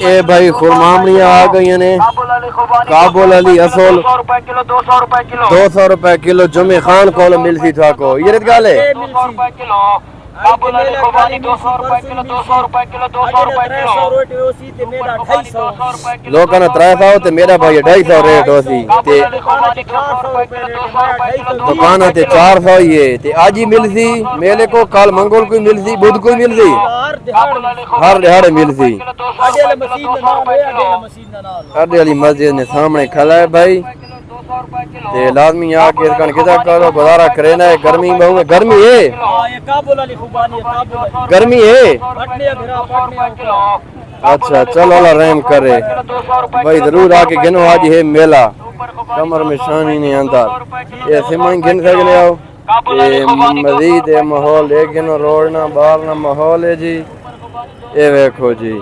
اے بھائی خرمامڑیاں آ گئی ہیں کابل علی اصل 200 روپے کلو جمعے خان کو مل سی تھا کو یہ رت گال ہے کابل علی خوبانی 200 روپے کلو 200 روپے کلو 200 روپے کلو لوکاں نے 300 تے میرا بھائی 250 ریٹ ہو سی تے دکاناں تے 400 ہی ہے تے اج ہی مل سی میلے کو کل منگل کو مل سی بدھ کو مل سی ہر دیہاڑے مل سی اڈے والی مسجد نے سامنے کھلا ہے بھائی تے لازمی آ کے کن کدا کرو گزارا کرے نا گرمی بہو گرمی ہے گرمی ہے اچھا چلو اللہ رحم کرے بھائی ضرور آ کے گنو آج ہے میلہ کمر میں شان ہی نہیں آتا یہ سیمائیں گن سکنے آؤ یہ مزید ہے ماحول ہے گنو روڑنا بارنا ماحول ہے جی یہ ویکھو جی